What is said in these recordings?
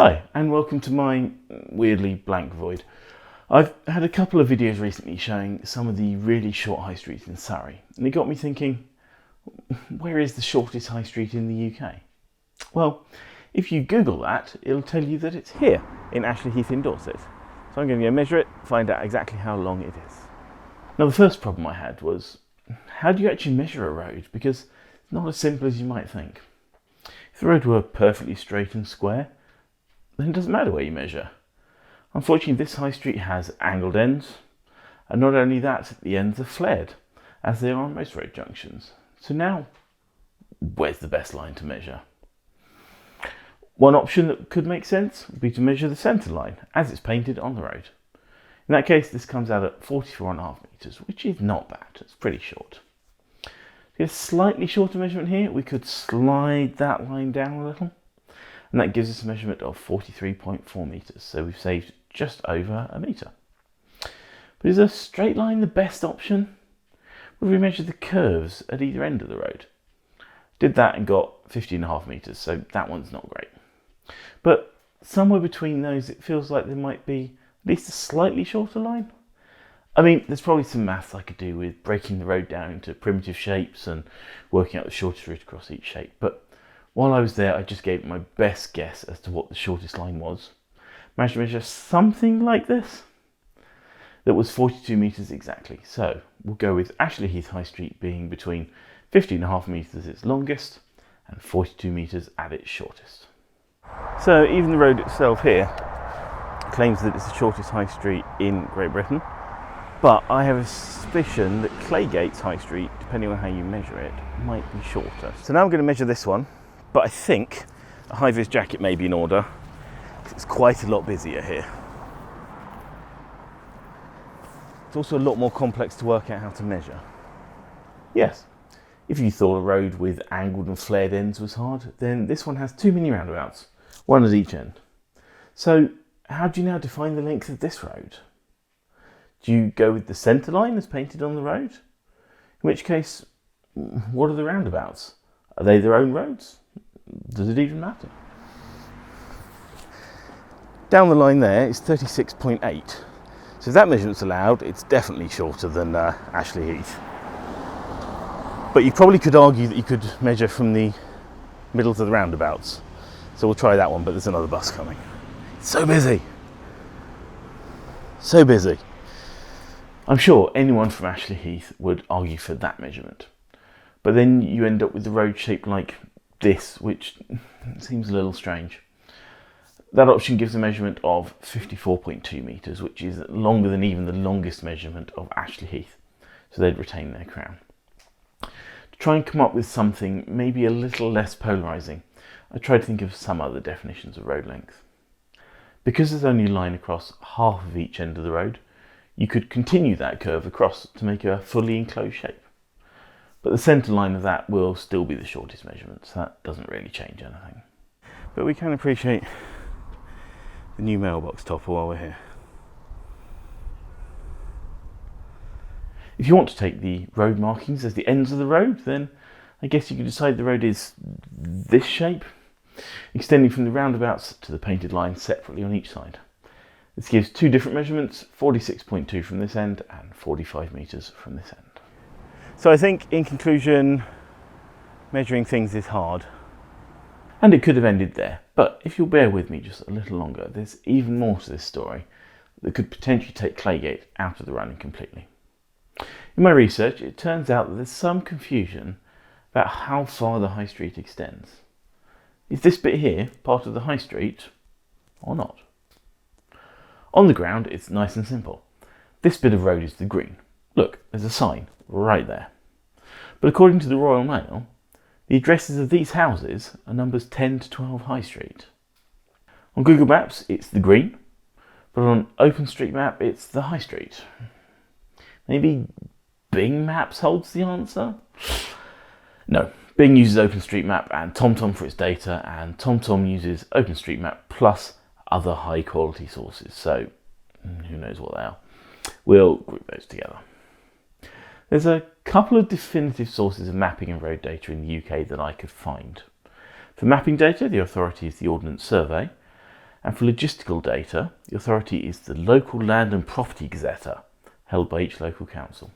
Hi, and welcome to my weirdly blank void. I've had a couple of videos recently showing some of the really short high streets in Surrey, and it got me thinking, where is the shortest high street in the UK? Well, if you Google that, it'll tell you that it's here, in Ashley Heath in Dorset. So I'm going to go measure it, find out exactly how long it is. Now the first problem I had was, how do you actually measure a road? Because it's not as simple as you might think. If the road were perfectly straight and square, then it doesn't matter where you measure. Unfortunately, this high street has angled ends, and not only that, the ends are flared, as they are on most road junctions. So now, where's the best line to measure? One option that could make sense would be to measure the centre line, as it's painted on the road. In that case, this comes out at 44.5 metres, which is not bad, it's pretty short. To get a slightly shorter measurement here, we could slide that line down a little, and that gives us a measurement of 43.4 metres, so we've saved just over a metre. But is a straight line the best option? What if we measure the curves at either end of the road? Did that and got 50.5 metres, so that one's not great. But somewhere between those, it feels like there might be at least a slightly shorter line. I mean, there's probably some maths I could do with breaking the road down into primitive shapes and working out the shortest route across each shape, but while I was there, I just gave it my best guess as to what the shortest line was. Managed to measure something like this. That was 42 metres exactly. So we'll go with Ashley Heath High Street being between 50.5 metres its longest and 42 metres at its shortest. So even the road itself here claims that it's the shortest high street in Great Britain. But I have a suspicion that Claygate's High Street, depending on how you measure it, might be shorter. So now I'm going to measure this one. But I think a high-vis jacket may be in order, because it's quite a lot busier here. It's also a lot more complex to work out how to measure. Yes, if you thought a road with angled and flared ends was hard, then this one has too many roundabouts, one at each end. So how do you now define the length of this road? Do you go with the centre line as painted on the road? In which case, what are the roundabouts? Are they their own roads? Does it even matter? Down the line there is 36.8. So if that measurement's allowed, it's definitely shorter than Ashley Heath. But you probably could argue that you could measure from the middle to the roundabouts. So we'll try that one, but there's another bus coming. It's so busy. So busy. I'm sure anyone from Ashley Heath would argue for that measurement. But then you end up with the road shaped like this, which seems a little strange. That option gives a measurement of 54.2 metres, which is longer than even the longest measurement of Ashley Heath, so they'd retain their crown. To try and come up with something maybe a little less polarising, I tried to think of some other definitions of road length. Because there's only a line across half of each end of the road, you could continue that curve across to make a fully enclosed shape. But the centre line of that will still be the shortest measurement, so that doesn't really change anything. But we can appreciate the new mailbox topper while we're here. If you want to take the road markings as the ends of the road, then I guess you could decide the road is this shape, extending from the roundabouts to the painted line separately on each side. This gives two different measurements, 46.2 from this end and 45 metres from this end. So I think, in conclusion, measuring things is hard. And it could have ended there. But if you'll bear with me just a little longer, there's even more to this story that could potentially take Claygate out of the running completely. In my research, it turns out that there's some confusion about how far the high street extends. Is this bit here part of the high street or not? On the ground, it's nice and simple. This bit of road is the green. Look, there's a sign right there. But according to the Royal Mail, the addresses of these houses are numbers 10 to 12 High Street. On Google Maps, it's the green, but on OpenStreetMap, it's the High Street. Maybe Bing Maps holds the answer? No, Bing uses OpenStreetMap and TomTom for its data, and TomTom uses OpenStreetMap plus other high quality sources, so who knows what they are. We'll group those together. There's a couple of definitive sources of mapping and road data in the UK that I could find. For mapping data, the authority is the Ordnance Survey, And for logistical data, the authority is the Local Land and Property Gazetteer, held by each local council.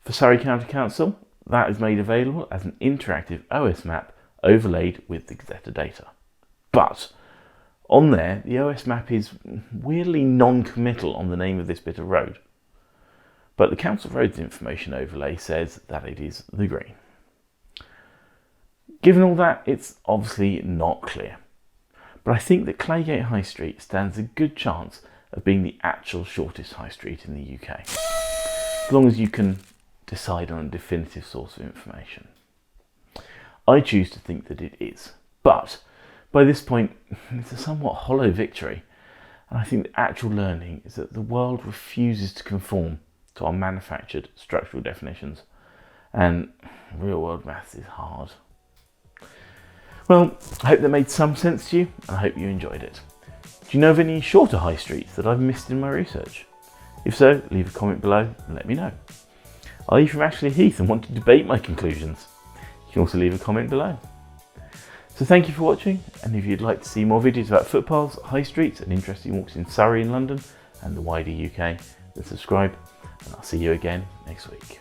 For Surrey County Council, that is made available as an interactive OS map overlaid with the Gazetteer data. But on there, the OS map is weirdly non-committal on the name of this bit of road. But the Council Roads Information Overlay says that it is the Green. Given all that, it's obviously not clear. But I think that Claygate High Street stands a good chance of being the actual shortest high street in the UK, as long as you can decide on a definitive source of information. I choose to think that it is, but by this point it's a somewhat hollow victory, and I think the actual learning is that the world refuses to conform to our manufactured structural definitions, and real world maths is hard. Well, I hope that made some sense to you, and I hope you enjoyed it. Do you know of any shorter high streets that I've missed in my research? If so, leave a comment below and let me know. Are you from Ashley Heath and want to debate my conclusions? You can also leave a comment below. So thank you for watching, and if you'd like to see more videos about footpaths, high streets and interesting walks in Surrey and London and the wider UK, then subscribe, and I'll see you again next week.